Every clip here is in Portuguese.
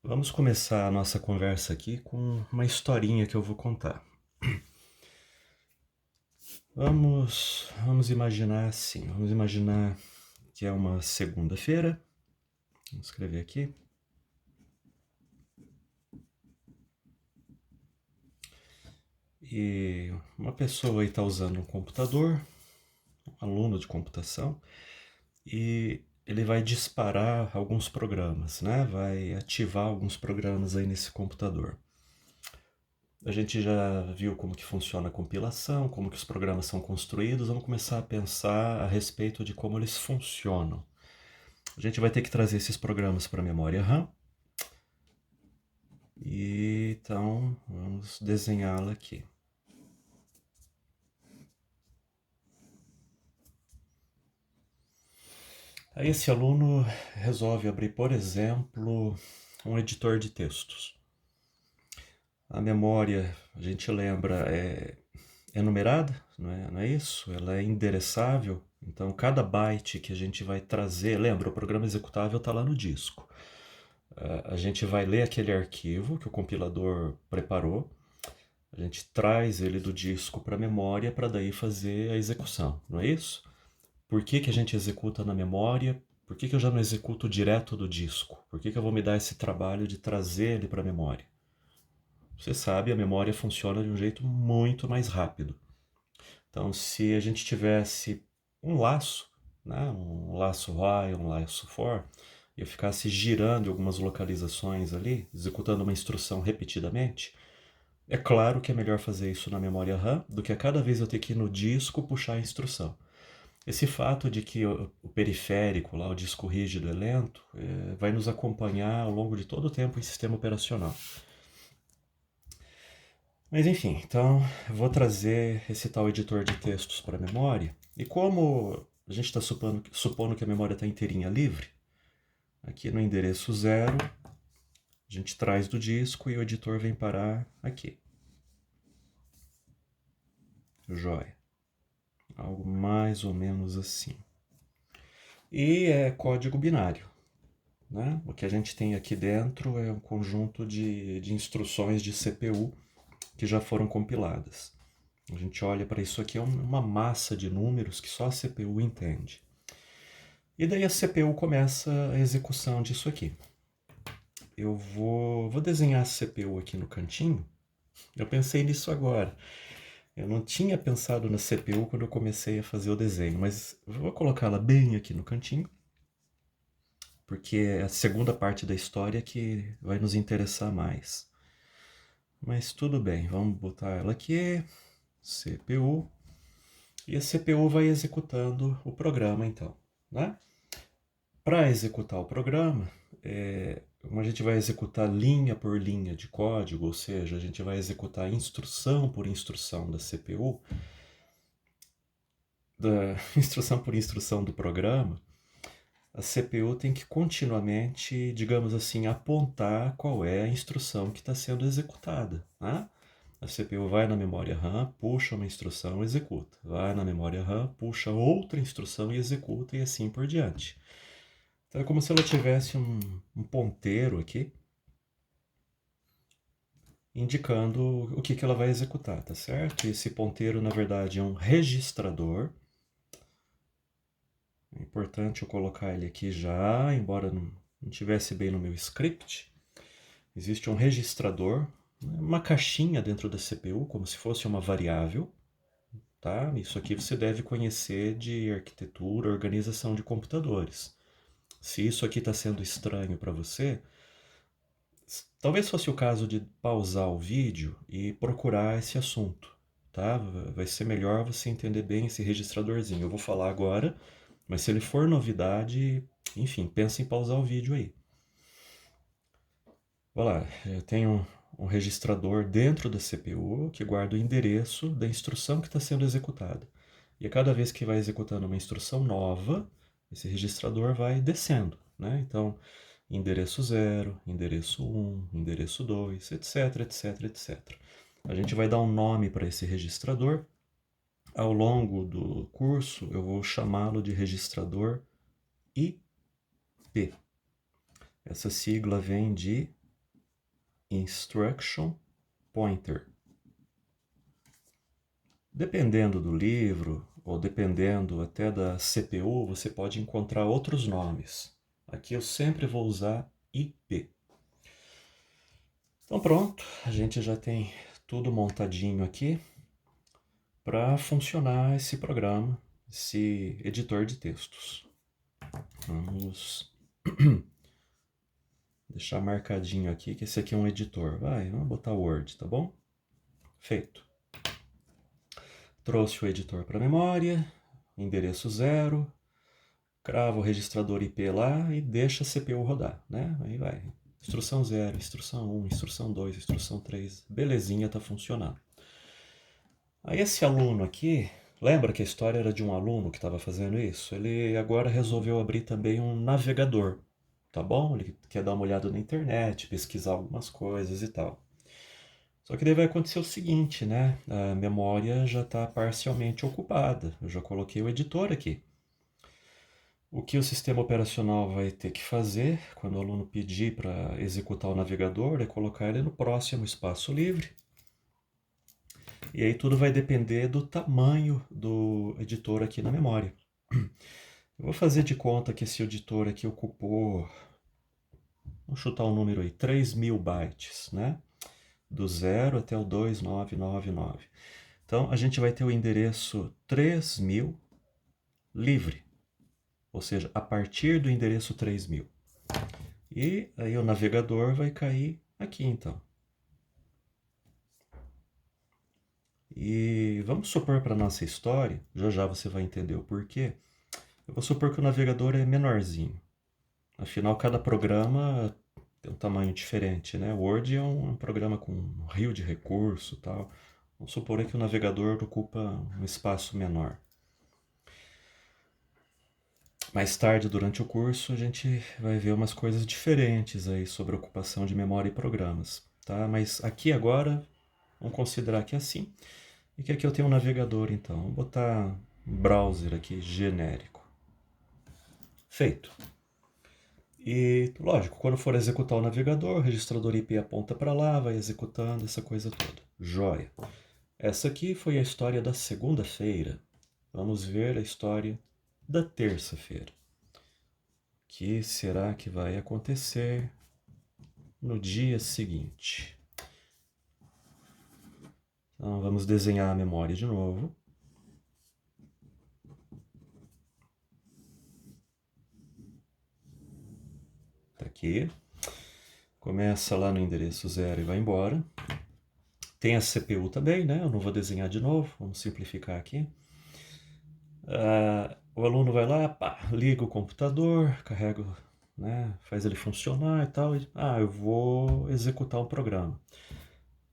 Vamos começar a nossa conversa aqui com uma historinha que eu vou contar. Vamos imaginar assim, vamos imaginar que é uma segunda-feira. Vamos escrever aqui. E uma pessoa aí está usando um computador, um aluno de computação, e ele vai disparar alguns programas, né? Vai ativar alguns programas aí nesse computador. A gente já viu como que funciona a compilação, como que os programas são construídos. Vamos começar a pensar a respeito de como eles funcionam. A gente vai ter que trazer esses programas para a memória RAM. E então vamos desenhá-la aqui. Aí esse aluno resolve abrir, por exemplo, um editor de textos. A memória, a gente lembra, é numerada, não é isso? Ela é endereçável. Então, cada byte que a gente vai trazer, lembra, o programa executável está lá no disco. A gente vai ler aquele arquivo que o compilador preparou, a gente traz ele do disco para a memória para daí fazer a execução, não é isso? Por que que a gente executa na memória? Por que que eu já não executo direto do disco? Por que que eu vou me dar esse trabalho de trazer ele para a memória? Você sabe, a memória funciona de um jeito muito mais rápido. Então, se a gente tivesse um laço, né, um laço while, um laço for, e eu ficasse girando em algumas localizações ali, executando uma instrução repetidamente, é claro que é melhor fazer isso na memória RAM do que a cada vez eu ter que ir no disco puxar a instrução. Esse fato de que o periférico, lá, o disco rígido é lento, vai nos acompanhar ao longo de todo o tempo em sistema operacional. Mas enfim, então eu vou trazer esse tal editor de textos para a memória. E como a gente está supondo que a memória está inteirinha livre, aqui no endereço 0, a gente traz do disco e o editor vem parar aqui. Joia. Algo mais ou menos assim. E é código binário. Né? O que a gente tem aqui dentro é um conjunto de instruções de CPU que já foram compiladas. A gente olha para isso aqui, é uma massa de números que só a CPU entende. E daí a CPU começa a execução disso aqui. Eu vou desenhar a CPU aqui no cantinho. Eu pensei nisso agora. Eu não tinha pensado na CPU quando eu comecei a fazer o desenho, mas eu vou colocá-la bem aqui no cantinho, porque é a segunda parte da história que vai nos interessar mais. Mas tudo bem, vamos botar ela aqui, CPU, e a CPU vai executando o programa então, né? Para executar o programa, como a gente vai executar linha por linha de código, ou seja, a gente vai executar instrução por instrução da CPU, da instrução por instrução do programa, a CPU tem que continuamente, digamos assim, apontar qual é a instrução que está sendo executada, né? A CPU vai na memória RAM, puxa uma instrução e executa. Vai na memória RAM, puxa outra instrução e executa, e assim por diante. Então é como se ela tivesse um ponteiro aqui, indicando o que ela vai executar, tá certo? E esse ponteiro, na verdade, é um registrador. É importante eu colocar ele aqui já, embora não tivesse bem no meu script. Existe um registrador, uma caixinha dentro da CPU, como se fosse uma variável. Tá? Isso aqui você deve conhecer de arquitetura, organização de computadores. Se isso aqui está sendo estranho para você, talvez fosse o caso de pausar o vídeo e procurar esse assunto. Tá? Vai ser melhor você entender bem esse registradorzinho. Eu vou falar agora, mas se ele for novidade, enfim, pensa em pausar o vídeo aí. Olha lá, eu tenho um registrador dentro da CPU que guarda o endereço da instrução que está sendo executada. E a cada vez que vai executando uma instrução nova, esse registrador vai descendo, né? Então, endereço 0, endereço 1, endereço 2, etc, etc, etc. A gente vai dar um nome para esse registrador. Ao longo do curso, eu vou chamá-lo de registrador IP. Essa sigla vem de Instruction Pointer. Dependendo do livro, ou dependendo até da CPU, você pode encontrar outros nomes. Aqui eu sempre vou usar IP. Então pronto, a gente já tem tudo montadinho aqui para funcionar esse programa, esse editor de textos. Vamos deixar marcadinho aqui que esse aqui é um editor. Vamos botar Word, tá bom? Feito. Trouxe o editor para a memória, endereço 0, cravo o registrador IP lá e deixa a CPU rodar, né? Aí vai. Instrução 0, instrução 1, instrução 2, instrução 3. Belezinha, tá funcionando. Aí esse aluno aqui, lembra que a história era de um aluno que estava fazendo isso? Ele agora resolveu abrir também um navegador, tá bom? Ele quer dar uma olhada na internet, pesquisar algumas coisas e tal. Só que daí vai acontecer o seguinte, né? A memória já está parcialmente ocupada. Eu já coloquei o editor aqui. O que o sistema operacional vai ter que fazer, quando o aluno pedir para executar o navegador, é colocar ele no próximo espaço livre. E aí tudo vai depender do tamanho do editor aqui na memória. Eu vou fazer de conta que esse editor aqui ocupou, vamos chutar um número aí, 3.000 bytes, né? Do 0 até o 2999. Então, a gente vai ter o endereço 3.000 livre, ou seja, a partir do endereço 3.000. E aí o navegador vai cair aqui, então. E vamos supor para a nossa história, já já você vai entender o porquê, eu vou supor que o navegador é menorzinho. Afinal, cada programa tem um tamanho diferente, né? O Word é um programa com um rio de recurso e tal. Vamos supor que o navegador ocupa um espaço menor. Mais tarde, durante o curso, a gente vai ver umas coisas diferentes aí sobre a ocupação de memória e programas, tá? Mas aqui agora, vamos considerar que é assim. E que aqui eu tenho um navegador, então. Vou botar um browser aqui, genérico. Feito. E, lógico, quando for executar o navegador, o registrador IP aponta para lá, vai executando essa coisa toda. Joia. Essa aqui foi a história da segunda-feira. Vamos ver a história da terça-feira. O que será que vai acontecer no dia seguinte? Então, vamos desenhar a memória de novo. Tá aqui. Começa lá no endereço 0 e vai embora. Tem a CPU também, né? Eu não vou desenhar de novo, vamos simplificar aqui. O aluno vai lá, pá, liga o computador, carrega, né, faz ele funcionar e tal. Eu vou executar um programa.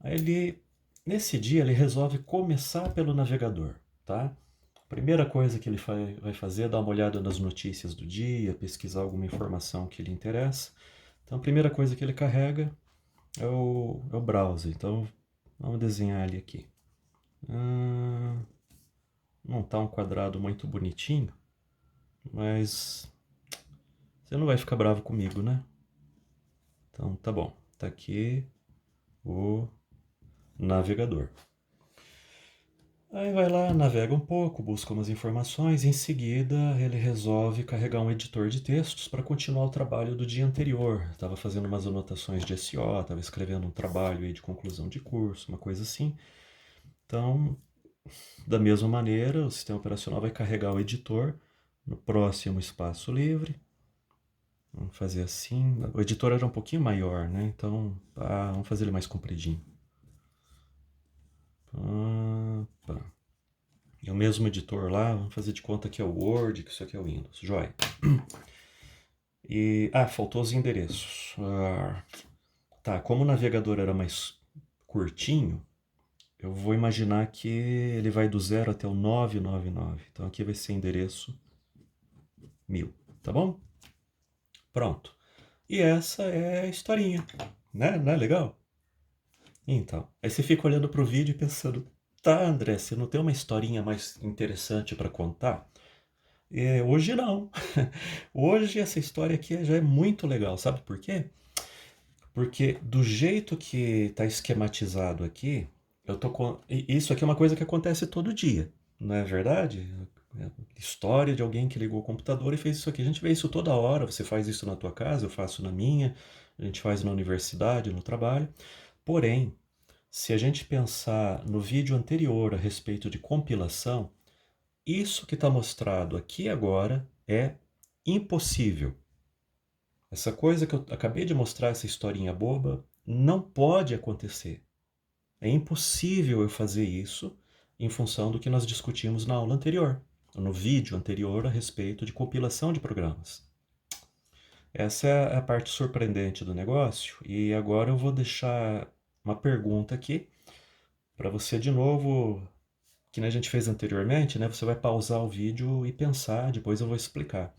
Aí nesse dia, ele resolve começar pelo navegador, tá? A primeira coisa que ele vai fazer é dar uma olhada nas notícias do dia, pesquisar alguma informação que lhe interessa. Então, a primeira coisa que ele carrega é o browser. Então, vamos desenhar ele aqui. Não está um quadrado muito bonitinho, mas você não vai ficar bravo comigo, né? Então, tá bom. Tá aqui o navegador. Aí vai lá, navega um pouco, busca umas informações, em seguida ele resolve carregar um editor de textos para continuar o trabalho do dia anterior. Estava fazendo umas anotações de SEO, estava escrevendo um trabalho aí de conclusão de curso, uma coisa assim. Então, da mesma maneira, o sistema operacional vai carregar o editor no próximo espaço livre. Vamos fazer assim. O editor era um pouquinho maior, né? Então, vamos fazer ele mais compridinho. É o mesmo editor lá, vamos fazer de conta que é o Word, que isso aqui é o Windows. Joia. E, faltou os endereços. Tá, como o navegador era mais curtinho, eu vou imaginar que ele vai do 0 até o 999. Então aqui vai ser endereço 1000, tá bom? Pronto. E essa é a historinha, né? Não é legal? Então, aí você fica olhando pro vídeo e pensando, tá, André, você não tem uma historinha mais interessante para contar? Hoje não. Hoje essa história aqui já é muito legal, sabe por quê? Porque do jeito que está esquematizado aqui, isso aqui é uma coisa que acontece todo dia, não é verdade? É história de alguém que ligou o computador e fez isso aqui. A gente vê isso toda hora, você faz isso na tua casa, eu faço na minha, a gente faz na universidade, no trabalho. Porém, se a gente pensar no vídeo anterior a respeito de compilação, isso que está mostrado aqui agora é impossível. Essa coisa que eu acabei de mostrar, essa historinha boba, não pode acontecer. É impossível eu fazer isso em função do que nós discutimos na aula anterior, no vídeo anterior a respeito de compilação de programas. Essa é a parte surpreendente do negócio, e agora eu vou deixar uma pergunta aqui para você de novo, que a gente fez anteriormente, né? Você vai pausar o vídeo e pensar, depois eu vou explicar.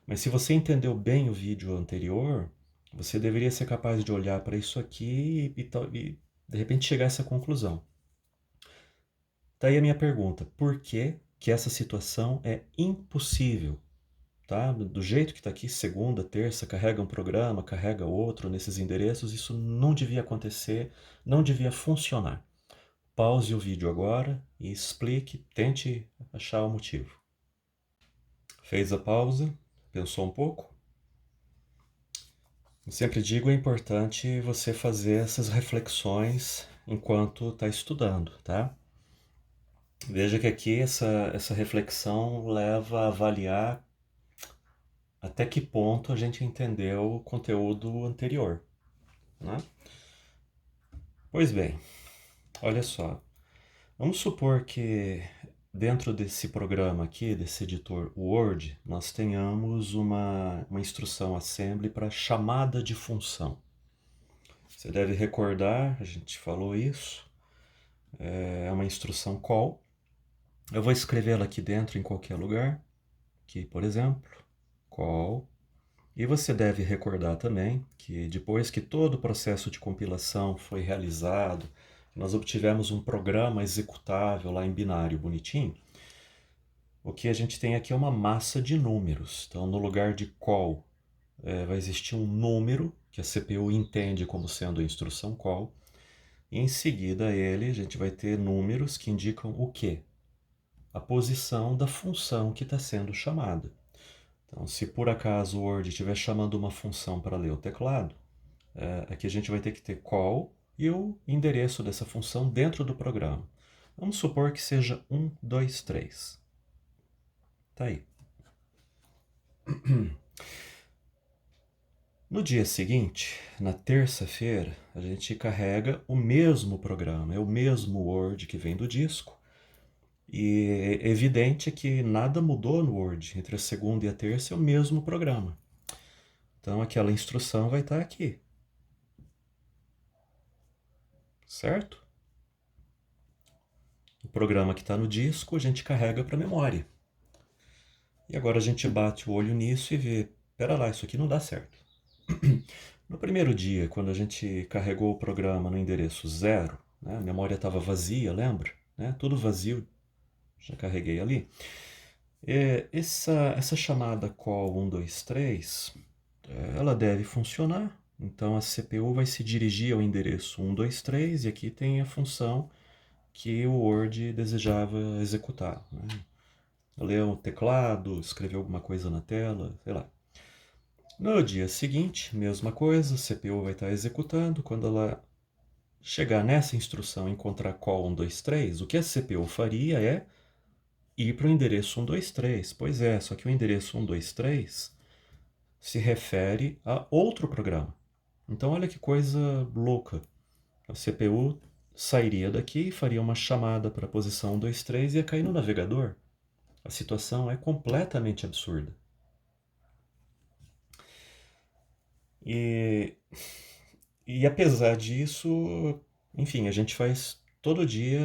Mas se você entendeu bem o vídeo anterior, você deveria ser capaz de olhar para isso aqui e de repente chegar a essa conclusão. Daí a minha pergunta: por que essa situação é impossível? Tá? Do jeito que está aqui, segunda, terça, carrega um programa, carrega outro nesses endereços, isso não devia acontecer, não devia funcionar. Pause o vídeo agora e explique, tente achar o motivo. Fez a pausa? Pensou um pouco? Eu sempre digo, é importante você fazer essas reflexões enquanto está estudando, tá? Veja que aqui essa reflexão leva a avaliar até que ponto a gente entendeu o conteúdo anterior, né? Pois bem, olha só. Vamos supor que dentro desse programa aqui, desse editor Word, nós tenhamos uma instrução assembly para chamada de função. Você deve recordar, a gente falou isso, é uma instrução call. Eu vou escrevê-la aqui dentro em qualquer lugar, aqui por exemplo, call. E você deve recordar também que depois que todo o processo de compilação foi realizado, nós obtivemos um programa executável lá em binário bonitinho, o que a gente tem aqui é uma massa de números. Então, no lugar de call, vai existir um número que a CPU entende como sendo a instrução call. E em seguida a gente vai ter números que indicam o quê? A posição da função que está sendo chamada. Então, se por acaso o Word estiver chamando uma função para ler o teclado, aqui a gente vai ter que ter call e o endereço dessa função dentro do programa. Vamos supor que seja 1, 2, 3. Tá aí. No dia seguinte, na terça-feira, a gente carrega o mesmo programa, é o mesmo Word que vem do disco. E é evidente que nada mudou no Word. Entre a segunda e a terça é o mesmo programa. Então aquela instrução vai estar aqui. Certo? O programa que está no disco a gente carrega para a memória. E agora a gente bate o olho nisso e vê, pera lá, isso aqui não dá certo. No primeiro dia, quando a gente carregou o programa no endereço 0, né, a memória estava vazia, lembra? Né, tudo vazio, já carreguei ali. Essa chamada call 123, ela deve funcionar. Então a CPU vai se dirigir ao endereço 123 e aqui tem a função que o Word desejava executar, né? Ler o teclado, escrever alguma coisa na tela, sei lá. No dia seguinte, mesma coisa, a CPU vai estar executando. Quando ela chegar nessa instrução e encontrar call 123, o que a CPU faria é ir para o endereço 123. Pois é, só que o endereço 123 se refere a outro programa. Então olha que coisa louca. A CPU sairia daqui e faria uma chamada para a posição 123 e ia cair no navegador. A situação é completamente absurda. E apesar disso, enfim, a gente faz todo dia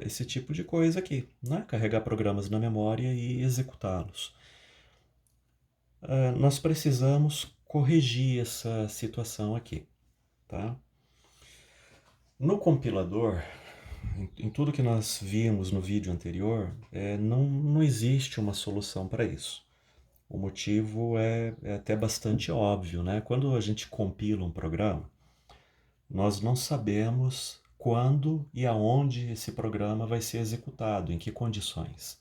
esse tipo de coisa aqui, né? Carregar programas na memória e executá-los. Nós precisamos corrigir essa situação aqui, tá? No compilador, em tudo que nós vimos no vídeo anterior, não existe uma solução para isso. O motivo é até bastante óbvio, né? Quando a gente compila um programa, nós não sabemos quando e aonde esse programa vai ser executado, em que condições.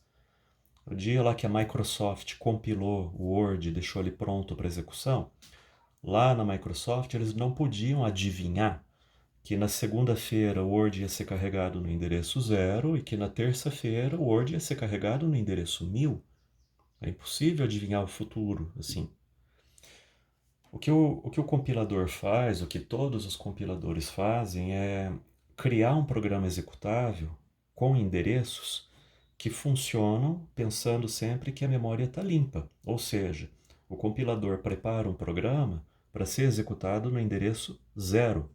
O dia lá que a Microsoft compilou o Word e deixou ele pronto para execução, lá na Microsoft eles não podiam adivinhar que na segunda-feira o Word ia ser carregado no endereço 0 e que na terça-feira o Word ia ser carregado no endereço 1000. É impossível adivinhar o futuro assim. O que o compilador faz, o que todos os compiladores fazem é criar um programa executável com endereços que funcionam pensando sempre que a memória está limpa. Ou seja, o compilador prepara um programa para ser executado no endereço 0.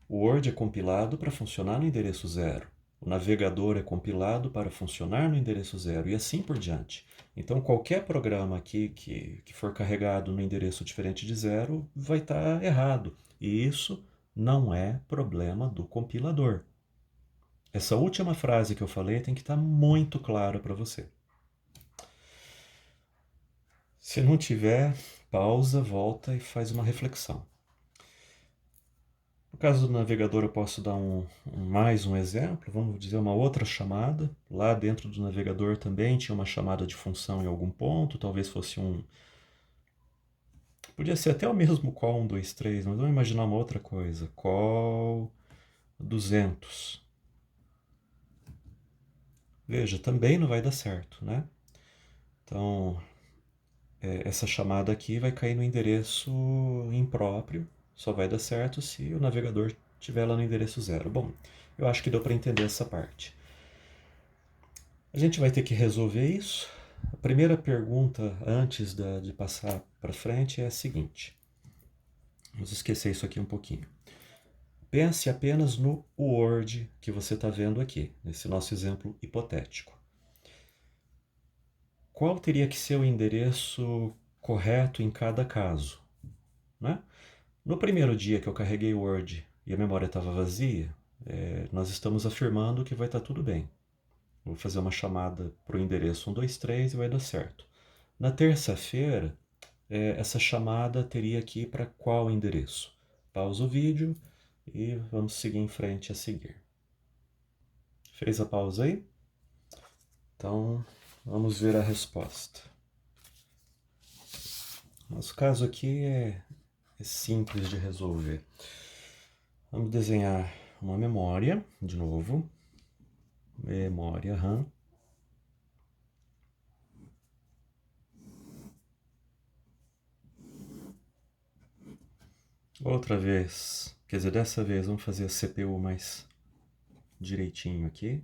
O Word é compilado para funcionar no endereço 0. O navegador é compilado para funcionar no endereço 0 e assim por diante. Então, qualquer programa aqui que for carregado no endereço diferente de 0 vai estar errado. E isso não é problema do compilador. Essa última frase que eu falei tem que estar muito clara para você. Se não tiver, pausa, volta e faz uma reflexão. No caso do navegador, eu posso dar mais um exemplo, vamos dizer uma outra chamada. Lá dentro do navegador também tinha uma chamada de função em algum ponto, talvez fosse um... Podia ser até o mesmo call 123, mas vamos imaginar uma outra coisa. Call 200. Veja, também não vai dar certo, né? Então, essa chamada aqui vai cair no endereço impróprio, só vai dar certo se o navegador estiver lá no endereço 0. Bom, eu acho que deu para entender essa parte. A gente vai ter que resolver isso. A primeira pergunta, antes de passar para frente, é a seguinte. Vamos esquecer isso aqui um pouquinho. Pense apenas no Word que você está vendo aqui, nesse nosso exemplo hipotético. Qual teria que ser o endereço correto em cada caso, né? No primeiro dia que eu carreguei o Word e a memória estava vazia, nós estamos afirmando que vai estar tudo bem. Vou fazer uma chamada para o endereço 123 e vai dar certo. Na terça-feira, essa chamada teria que ir para qual endereço? Pausa o vídeo e vamos seguir em frente a seguir. Fez a pausa aí? Então, vamos ver a resposta. Nosso caso aqui é simples de resolver. Vamos desenhar uma memória, de novo. Memória RAM. Outra vez, quer dizer, dessa vez vamos fazer a CPU mais direitinho aqui.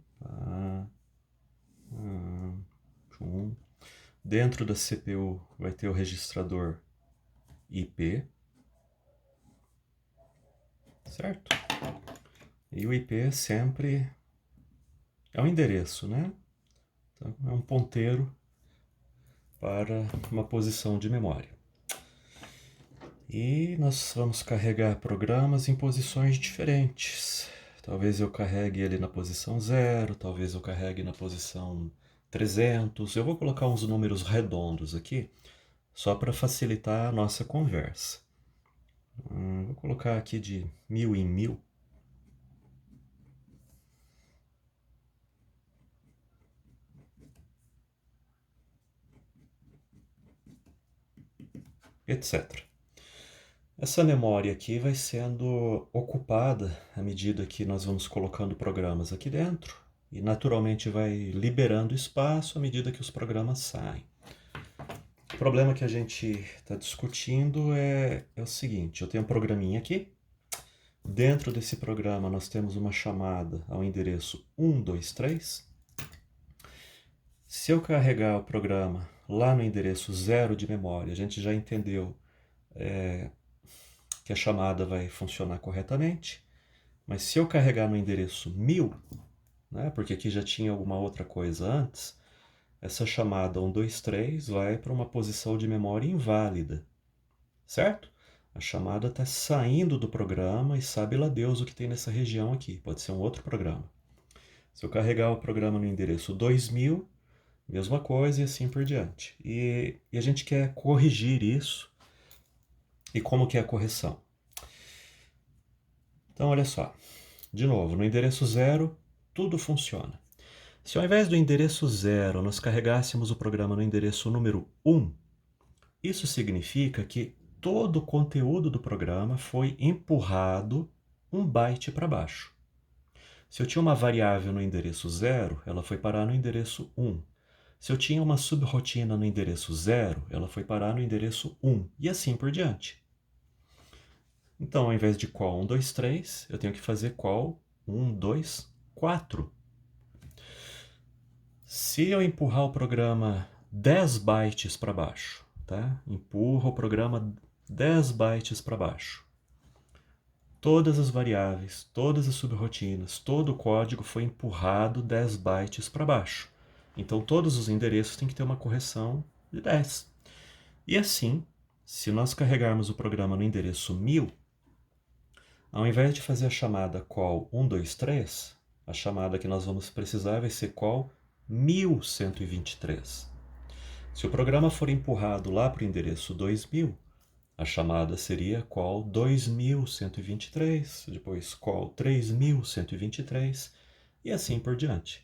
Dentro da CPU vai ter o registrador IP, certo? E o IP sempre é um endereço, né? Então, é um ponteiro para uma posição de memória. E nós vamos carregar programas em posições diferentes. Talvez eu carregue ele na posição 0, talvez eu carregue na posição 300. Eu vou colocar uns números redondos aqui, só para facilitar a nossa conversa. Vou colocar aqui de 1000 em 1000. Etc. Essa memória aqui vai sendo ocupada à medida que nós vamos colocando programas aqui dentro e naturalmente vai liberando espaço à medida que os programas saem. O problema que a gente está discutindo é o seguinte, eu tenho um programinha aqui, dentro desse programa nós temos uma chamada ao endereço 123. Se eu carregar o programa lá no endereço 0 de memória, a gente já entendeu que a chamada vai funcionar corretamente, mas se eu carregar no endereço 1000, né, porque aqui já tinha alguma outra coisa antes, essa chamada 123 vai para uma posição de memória inválida, certo? A chamada está saindo do programa e sabe lá Deus o que tem nessa região aqui, pode ser um outro programa. Se eu carregar o programa no endereço 2000, mesma coisa e assim por diante. E a gente quer corrigir isso. E como que é a correção? Então, olha só. De novo, no endereço 0, tudo funciona. Se ao invés do endereço 0 nós carregássemos o programa no endereço número 1, isso significa que todo o conteúdo do programa foi empurrado um byte para baixo. Se eu tinha uma variável no endereço 0, ela foi parar no endereço 1. Se eu tinha uma subrotina no endereço 0, ela foi parar no endereço 1, e assim por diante. Então, ao invés de call 1, 2, 3, eu tenho que fazer call 1, 2, 4. Se eu empurrar o programa 10 bytes para baixo, tá? Empurra o programa 10 bytes para baixo. Todas as variáveis, todas as subrotinas, todo o código foi empurrado 10 bytes para baixo. Então todos os endereços têm que ter uma correção de 10. E assim, se nós carregarmos o programa no endereço 1000, ao invés de fazer a chamada call 123, a chamada que nós vamos precisar vai ser call 1123. Se o programa for empurrado lá para o endereço 2000, a chamada seria call 2123, depois call 3123 e assim por diante.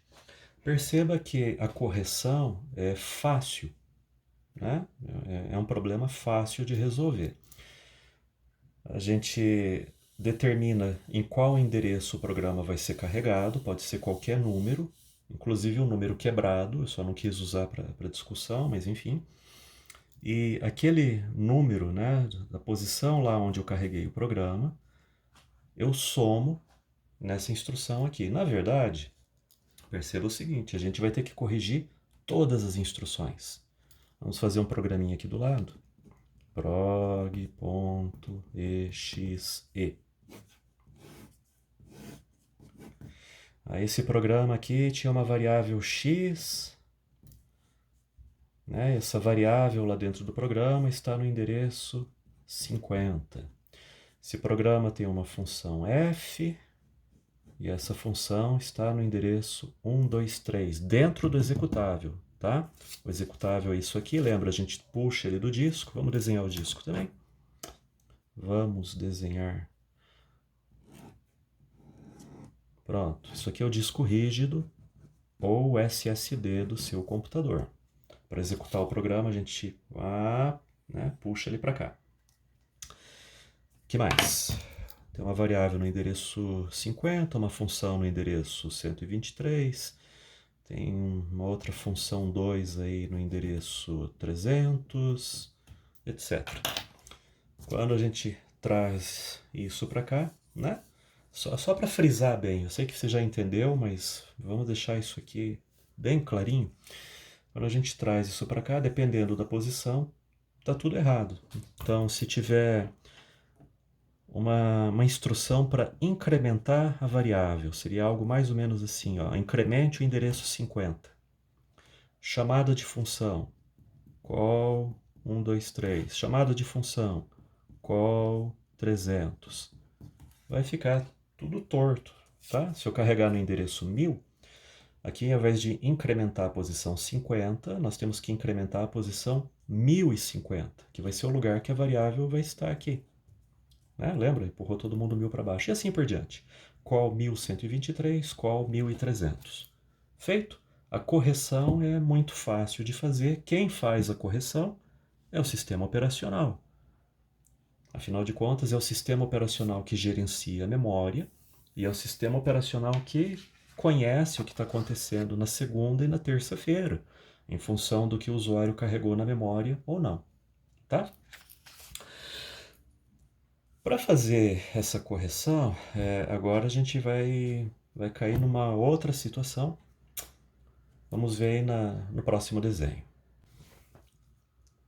Perceba que a correção é fácil, né? É um problema fácil de resolver. A gente determina em qual endereço o programa vai ser carregado, pode ser qualquer número, inclusive um número quebrado, eu só não quis usar para discussão, mas enfim. E aquele número, né, da posição lá onde eu carreguei o programa, eu somo nessa instrução aqui. Na verdade, perceba o seguinte, a gente vai ter que corrigir todas as instruções. Vamos fazer um programinha aqui do lado. prog.exe. Aí esse programa aqui tinha uma variável x, né? Essa variável lá dentro do programa está no endereço 50. Esse programa tem uma função f, e essa função está no endereço 123, dentro do executável, tá? O executável é isso aqui, lembra? A gente puxa ele do disco. Vamos desenhar o disco também. Vamos desenhar. Pronto, isso aqui é o disco rígido ou SSD do seu computador. Para executar o programa, a gente puxa ele para cá. O que mais? Tem uma variável no endereço 50, uma função no endereço 123, tem uma outra função 2 aí no endereço 300, etc. Quando a gente traz isso para cá, né? Só para frisar bem, eu sei que você já entendeu, mas vamos deixar isso aqui bem clarinho. Quando a gente traz isso para cá, dependendo da posição, tá tudo errado. Então, se tiver uma instrução para incrementar a variável, seria algo mais ou menos assim, ó, incremente o endereço 50. Chamada de função, call 123. Chamada de função, call 300. Vai ficar tudo torto, tá? Se eu carregar no endereço 1000, aqui ao invés de incrementar a posição 50, nós temos que incrementar a posição 1050, que vai ser o lugar que a variável vai estar aqui. Né? Lembra? Empurrou todo mundo 1000 para baixo. E assim por diante. Call 1123, call 1300. Feito? A correção é muito fácil de fazer. Quem faz a correção é o sistema operacional. Afinal de contas, é o sistema operacional que gerencia a memória e é o sistema operacional que conhece o que está acontecendo na segunda e na terça-feira, em função do que o usuário carregou na memória ou não. Tá? Para fazer essa correção, agora a gente vai cair numa outra situação. Vamos ver aí no próximo desenho.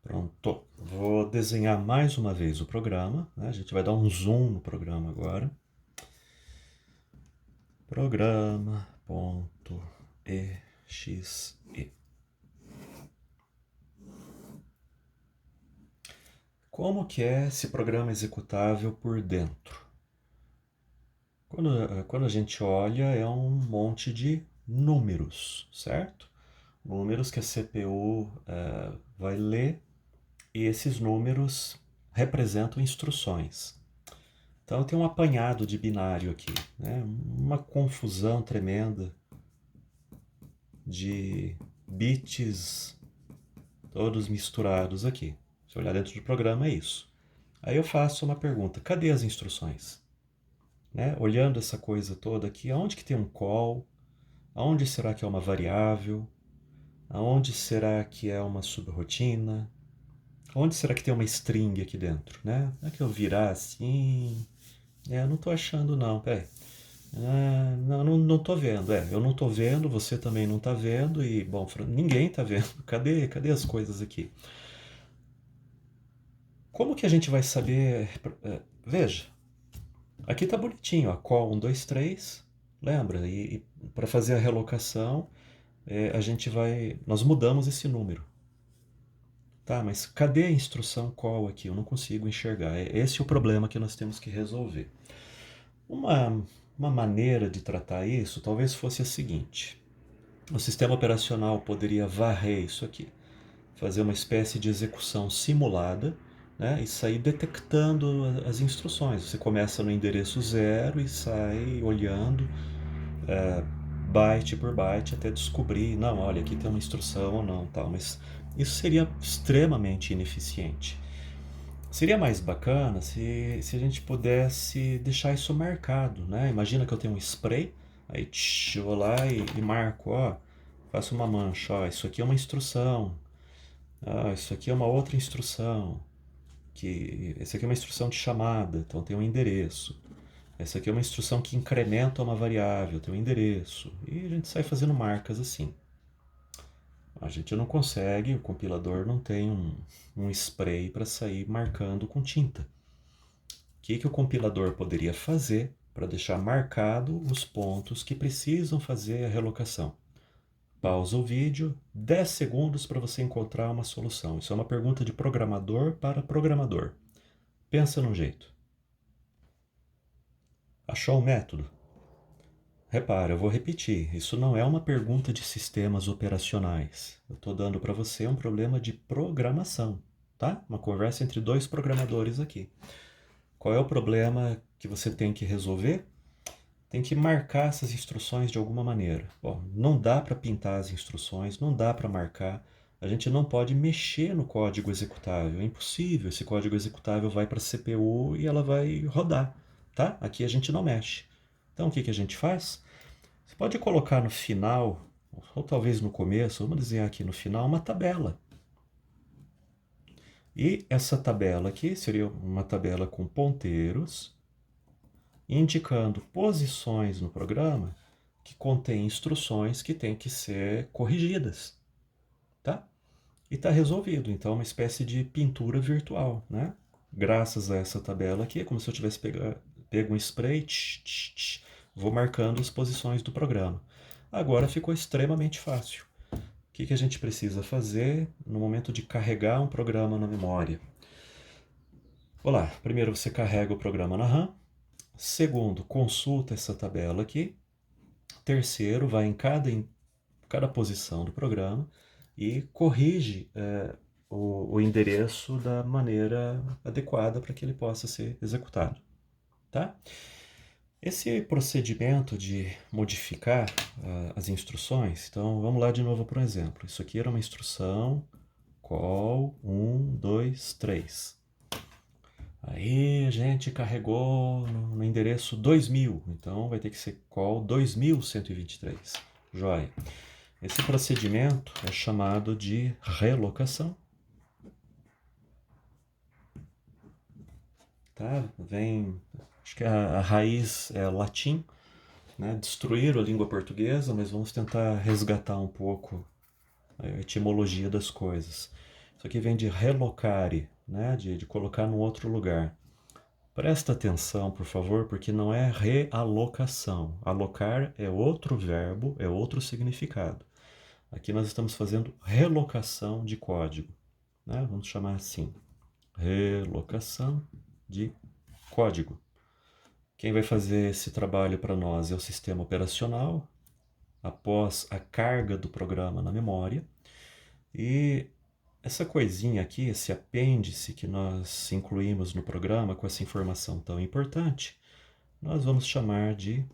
Pronto. Vou desenhar mais uma vez o programa, né? A gente vai dar um zoom no programa agora. Programa.exe. Como que é esse programa executável por dentro? Quando a gente olha, é um monte de números, certo? Números que a CPU vai ler, e esses números representam instruções. Então eu tenho um apanhado de binário aqui, né? Uma confusão tremenda de bits todos misturados aqui. Se olhar dentro do programa é isso. Aí eu faço uma pergunta, cadê as instruções? Né? Olhando essa coisa toda aqui, aonde que tem um call? Aonde será que é uma variável? Aonde será que é uma subrotina? Onde será que tem uma string aqui dentro, né? Não é que eu virar assim... eu não tô achando não, peraí. Não tô vendo, eu não tô vendo, você também não tá vendo e, bom, ninguém tá vendo. Cadê as coisas aqui? Como que a gente vai saber... veja, aqui tá bonitinho, ó, call 1, 2, 3, lembra? E para fazer a relocação, nós mudamos esse número. Tá, mas cadê a instrução call aqui? Eu não consigo enxergar. Esse é o problema que nós temos que resolver. Uma maneira de tratar isso talvez fosse a seguinte. O sistema operacional poderia varrer isso aqui, fazer uma espécie de execução simulada, né, e sair detectando as instruções. Você começa no endereço 0 e sai olhando byte por byte até descobrir, não, olha, aqui tem uma instrução ou não, tal, mas isso seria extremamente ineficiente. Seria mais bacana se a gente pudesse deixar isso marcado, né? Imagina que eu tenho um spray, aí eu vou lá e marco, ó, faço uma mancha, ó, isso aqui é uma instrução, isso aqui é uma outra instrução, essa aqui é uma instrução de chamada, então tem um endereço. Essa aqui é uma instrução que incrementa uma variável, tem um endereço. E a gente sai fazendo marcas assim. A gente não consegue, o compilador não tem um spray para sair marcando com tinta. O que o compilador poderia fazer para deixar marcado os pontos que precisam fazer a relocação? Pausa o vídeo, 10 segundos para você encontrar uma solução. Isso é uma pergunta de programador para programador. Pensa num jeito. Achou o método? Repara, eu vou repetir, isso não é uma pergunta de sistemas operacionais. Eu estou dando para você um problema de programação, tá? Uma conversa entre dois programadores aqui. Qual é o problema que você tem que resolver? Tem que marcar essas instruções de alguma maneira. Bom, não dá para pintar as instruções, não dá para marcar. A gente não pode mexer no código executável, é impossível. Esse código executável vai para a CPU e ela vai rodar, tá? Aqui a gente não mexe. Então o que a gente faz? Você pode colocar no final, ou talvez no começo, vamos desenhar aqui no final, uma tabela. E essa tabela aqui seria uma tabela com ponteiros, indicando posições no programa que contém instruções que têm que ser corrigidas, tá? E está resolvido, então é uma espécie de pintura virtual, né? Graças a essa tabela aqui, é como se eu tivesse pego um spray, vou marcando as posições do programa. Agora ficou extremamente fácil. O que a gente precisa fazer no momento de carregar um programa na memória? Olá, primeiro você carrega o programa na RAM. Segundo, consulta essa tabela aqui. Terceiro, vai em cada posição do programa e corrige o endereço da maneira adequada para que ele possa ser executado. Tá? Esse procedimento de modificar as instruções, então vamos lá de novo para um exemplo. Isso aqui era uma instrução call 1, 2, 3. Aí a gente carregou no endereço 2000, então vai ter que ser call 2123. Joia. Esse procedimento é chamado de relocação. Tá? Acho que a raiz é latim, né? Destruíram a língua portuguesa, mas vamos tentar resgatar um pouco a etimologia das coisas. Isso aqui vem de relocare, né? De colocar num outro lugar. Presta atenção, por favor, porque não é realocação. Alocar é outro verbo, é outro significado. Aqui nós estamos fazendo relocação de código, né? Vamos chamar assim, relocação de código. Quem vai fazer esse trabalho para nós é o sistema operacional, após a carga do programa na memória, e Essa coisinha aqui, esse apêndice que nós incluímos no programa com essa informação tão importante, nós vamos chamar de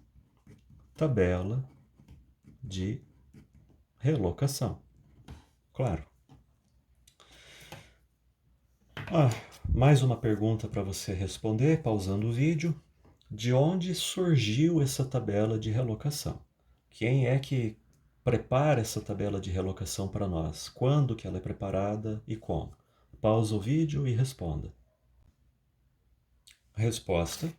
tabela de relocação. Claro. Mais uma pergunta para você responder, pausando o vídeo. De onde surgiu essa tabela de relocação? Quem é que prepara essa tabela de relocação para nós? Quando que ela é preparada e como? Pausa o vídeo e responda. Resposta: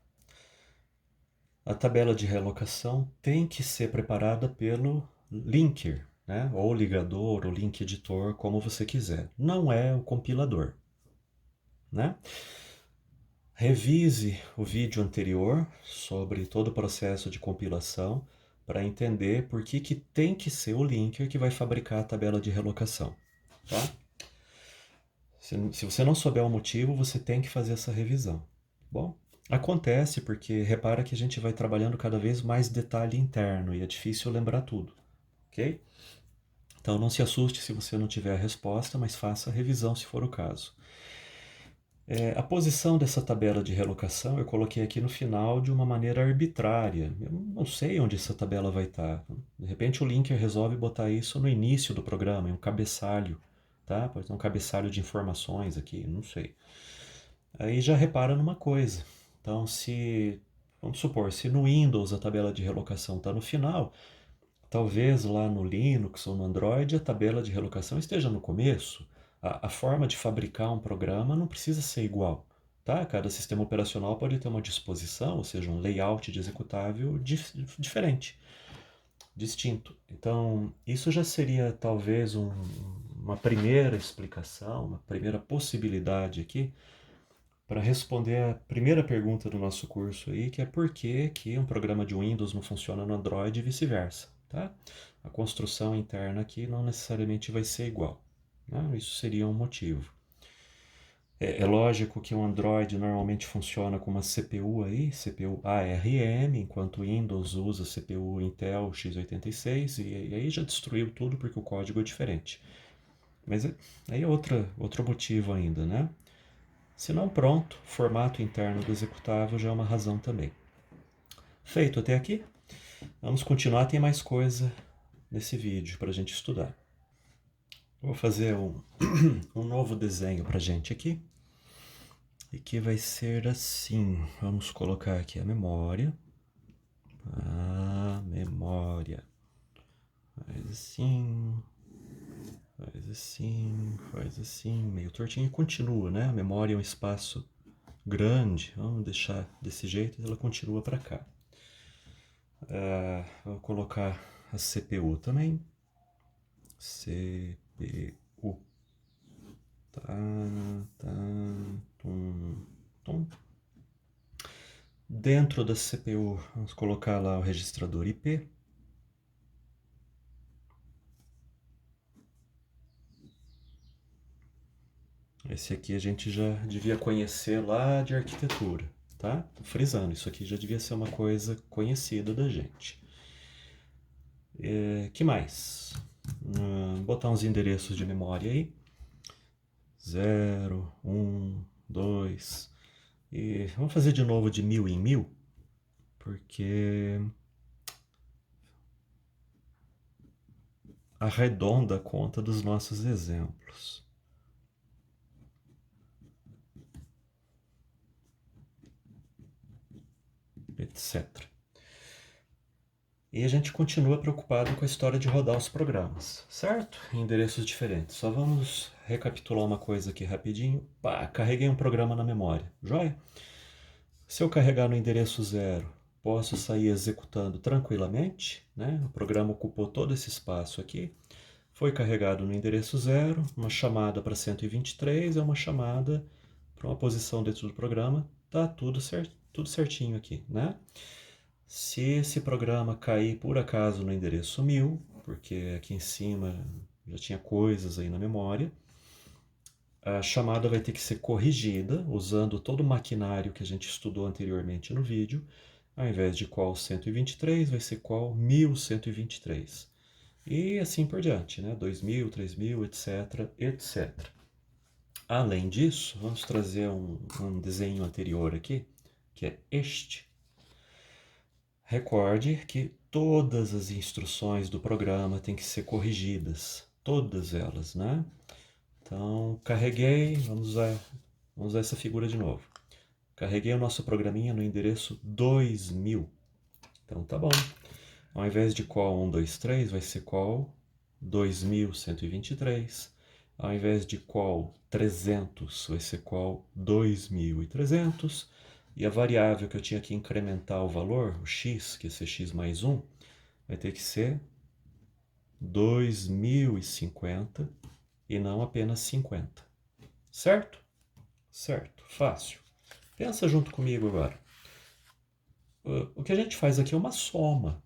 a tabela de relocação tem que ser preparada pelo linker, né? Ou ligador, ou link editor, como você quiser. Não é o compilador, né? Revise o vídeo anterior sobre todo o processo de compilação para entender por que tem que ser o linker que vai fabricar a tabela de relocação. Tá? Se você não souber o motivo, você tem que fazer essa revisão. Bom, acontece porque repara que a gente vai trabalhando cada vez mais detalhe interno e é difícil lembrar tudo, ok? Então não se assuste se você não tiver a resposta, mas faça a revisão se for o caso. A posição dessa tabela de relocação eu coloquei aqui no final de uma maneira arbitrária. Eu não sei onde essa tabela vai estar. De repente o linker resolve botar isso no início do programa, em um cabeçalho. Tá? Pode ter um cabeçalho de informações aqui, não sei. Aí já repara numa coisa. Então, vamos supor, se no Windows a tabela de relocação está no final, talvez lá no Linux ou no Android a tabela de relocação esteja no começo. A forma de fabricar um programa não precisa ser igual. Tá? Cada sistema operacional pode ter uma disposição, ou seja, um layout de executável diferente, distinto. Então, isso já seria talvez uma primeira explicação, uma primeira possibilidade aqui para responder a primeira pergunta do nosso curso aí, que é por que um programa de Windows não funciona no Android e vice-versa. Tá? A construção interna aqui não necessariamente vai ser igual. Né? Isso seria um motivo. É lógico que o Android normalmente funciona com uma CPU aí, CPU ARM, enquanto o Windows usa CPU Intel x86, e aí já destruiu tudo porque o código é diferente. Mas aí é outro motivo ainda, né? Se não, pronto, formato interno do executável já é uma razão também. Feito até aqui, vamos continuar, tem mais coisa nesse vídeo para a gente estudar. Vou fazer um novo desenho para a gente aqui. E que vai ser assim. Vamos colocar aqui a memória. A memória. Faz assim. Faz assim. Faz assim. Meio tortinho e continua, né? A memória é um espaço grande. Vamos deixar desse jeito e ela continua para cá. Vou colocar a CPU também. CPU. Tá. Tum. Dentro da CPU, vamos colocar lá o registrador IP. Esse aqui a gente já devia conhecer lá de arquitetura, tá? Tô frisando, isso aqui já devia ser uma coisa conhecida da gente. Que mais? Botar uns endereços de memória aí. 0, 1, 2... E vamos fazer de novo de 1000 em 1000, porque arredonda a conta dos nossos exemplos. Etc. E a gente continua preocupado com a história de rodar os programas, certo? Em endereços diferentes. Só vamos recapitular uma coisa aqui rapidinho. Carreguei um programa na memória, joia? Se eu carregar no endereço 0, posso sair executando tranquilamente, né? O programa ocupou todo esse espaço aqui. Foi carregado no endereço 0, uma chamada para 123 é uma chamada para uma posição dentro do programa. Tá tudo certinho aqui, né? Se esse programa cair por acaso no endereço 1000, porque aqui em cima já tinha coisas aí na memória, a chamada vai ter que ser corrigida usando todo o maquinário que a gente estudou anteriormente no vídeo. Ao invés de qual 123, vai ser qual 1123. E assim por diante, né? 2000, 3000, etc, etc. Além disso, vamos trazer um desenho anterior aqui, que é este. Recorde que todas as instruções do programa têm que ser corrigidas, todas elas, né? Então, carreguei, vamos usar essa figura de novo. Carreguei o nosso programinha no endereço 2000. Então, tá bom. Ao invés de call 123, vai ser call 2123. Ao invés de call 300, vai ser call 2300. E a variável que eu tinha que incrementar o valor, o x, que é ser x mais 1, vai ter que ser 2050 e não apenas 50. Certo? Certo, fácil. Pensa junto comigo agora. O que a gente faz aqui é uma soma.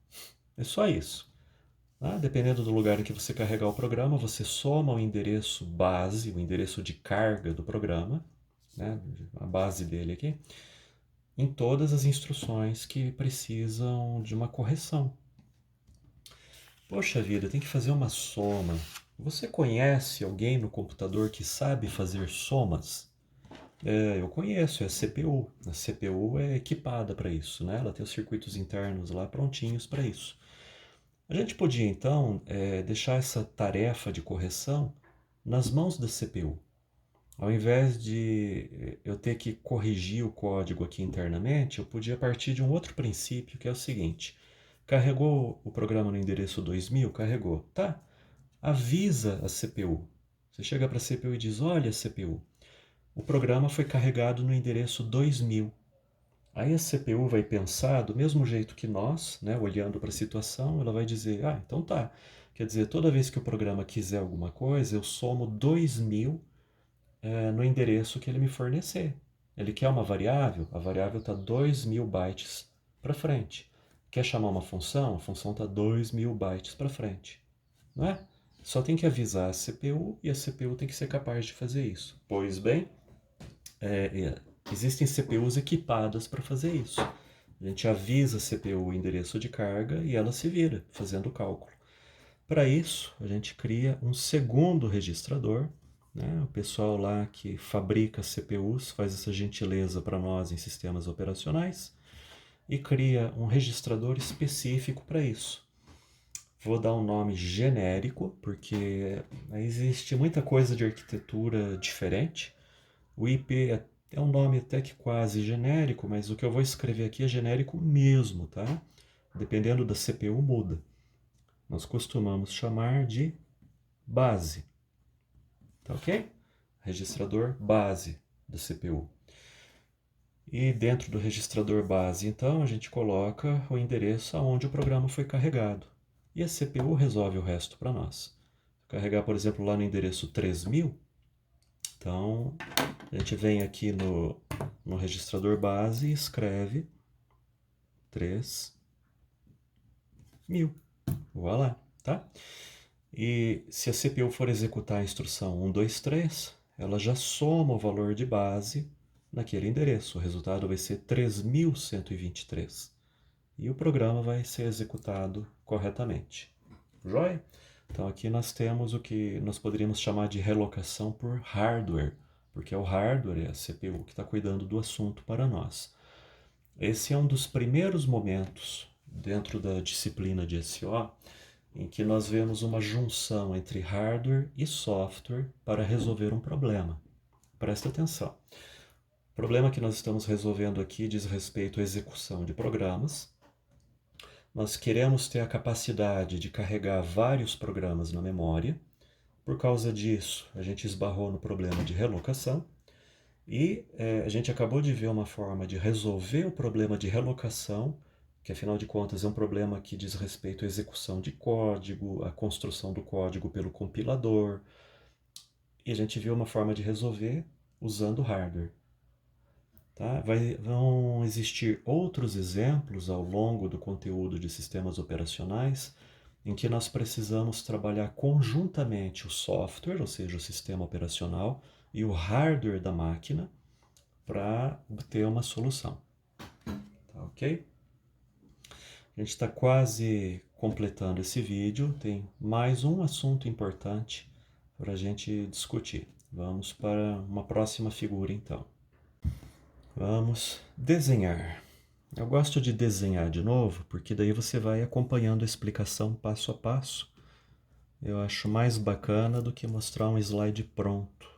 É só isso. Dependendo do lugar em que você carregar o programa, você soma o endereço base, o endereço de carga do programa, né, a base dele aqui, em todas as instruções que precisam de uma correção. Poxa vida, tem que fazer uma soma. Você conhece alguém no computador que sabe fazer somas? Eu conheço, é a CPU. A CPU é equipada para isso, né? Ela tem os circuitos internos lá prontinhos para isso. A gente podia, então, deixar essa tarefa de correção nas mãos da CPU. Ao invés de eu ter que corrigir o código aqui internamente, eu podia partir de um outro princípio, que é o seguinte. Carregou o programa no endereço 2000? Carregou. Tá. Avisa a CPU. Você chega para a CPU e diz, olha, CPU, o programa foi carregado no endereço 2000. Aí a CPU vai pensar do mesmo jeito que nós, né, olhando para a situação, ela vai dizer, então tá. Quer dizer, toda vez que o programa quiser alguma coisa, eu somo 2000 no endereço que ele me fornecer. Ele quer uma variável, a variável está 2000 bytes para frente. Quer chamar uma função? A função está 2000 bytes para frente. Não é? Só tem que avisar a CPU e a CPU tem que ser capaz de fazer isso. Pois bem, existem CPUs equipadas para fazer isso. A gente avisa a CPU o endereço de carga e ela se vira fazendo o cálculo. Para isso, a gente cria um segundo registrador. Né? O pessoal lá que fabrica CPUs faz essa gentileza para nós em sistemas operacionais e cria um registrador específico para isso. Vou dar um nome genérico, porque existe muita coisa de arquitetura diferente. O IP é um nome até que quase genérico, mas o que eu vou escrever aqui é genérico mesmo, tá? Dependendo da CPU muda. Nós costumamos chamar de base. Tá ok? Registrador base da CPU. E dentro do registrador base, então, a gente coloca o endereço aonde o programa foi carregado. E a CPU resolve o resto para nós. Carregar, por exemplo, lá no endereço 3000, então a gente vem aqui no registrador base e escreve 3000. Voilà, tá? E se a CPU for executar a instrução 123, ela já soma o valor de base naquele endereço. O resultado vai ser 3123. E o programa vai ser executado corretamente. Joia? Então aqui nós temos o que nós poderíamos chamar de relocação por hardware, porque é o hardware, é a CPU, que está cuidando do assunto para nós. Esse é um dos primeiros momentos dentro da disciplina de SO em que nós vemos uma junção entre hardware e software para resolver um problema. Presta atenção. O problema que nós estamos resolvendo aqui diz respeito à execução de programas. Nós queremos ter a capacidade de carregar vários programas na memória. Por causa disso, a gente esbarrou no problema de relocação. E a gente acabou de ver uma forma de resolver o problema de relocação, que afinal de contas é um problema que diz respeito à execução de código, à construção do código pelo compilador. E a gente viu uma forma de resolver usando hardware. Tá? Vão existir outros exemplos ao longo do conteúdo de sistemas operacionais em que nós precisamos trabalhar conjuntamente o software, ou seja, o sistema operacional, e o hardware da máquina para obter uma solução. Tá ok? A gente está quase completando esse vídeo, tem mais um assunto importante para a gente discutir. Vamos para uma próxima figura, então. Vamos desenhar. Eu gosto de desenhar de novo, porque daí você vai acompanhando a explicação passo a passo. Eu acho mais bacana do que mostrar um slide pronto.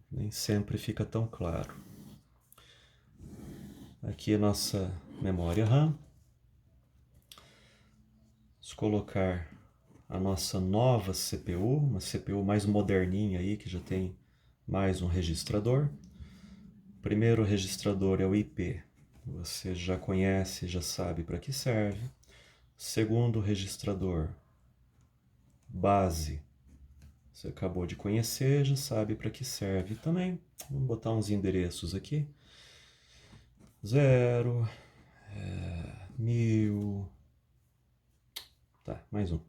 Nem sempre fica tão claro. Aqui a nossa memória RAM. Vamos colocar a nossa nova CPU, uma CPU mais moderninha aí, que já tem mais um registrador. O primeiro registrador é o IP. Você já conhece, já sabe para que serve. Segundo registrador, base. Você acabou de conhecer, já sabe para que serve também. Vamos botar uns endereços aqui. 0, 1000, tá, mais um.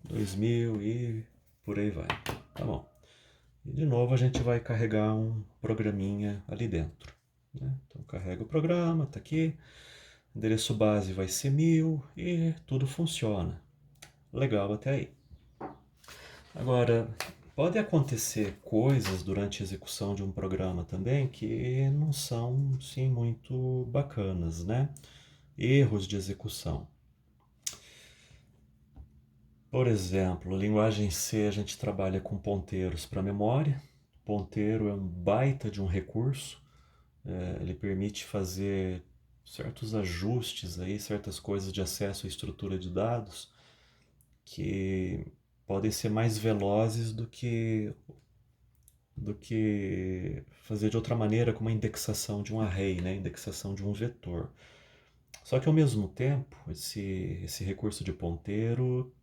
2000 e por aí vai. Tá bom. E de novo a gente vai carregar um programinha ali dentro, né? Então carrega o programa, tá aqui. Endereço base vai ser 1000 e tudo funciona. Legal até aí. Agora, pode acontecer coisas durante a execução de um programa também que não são, sim, muito bacanas, né? Erros de execução. Por exemplo, linguagem C a gente trabalha com ponteiros para memória. Ponteiro é um baita de um recurso. Ele permite fazer certos ajustes aí, certas coisas de acesso à estrutura de dados que podem ser mais velozes do que fazer de outra maneira, como a indexação de um array, né? Indexação de um vetor. Só que ao mesmo tempo, esse recurso de ponteiro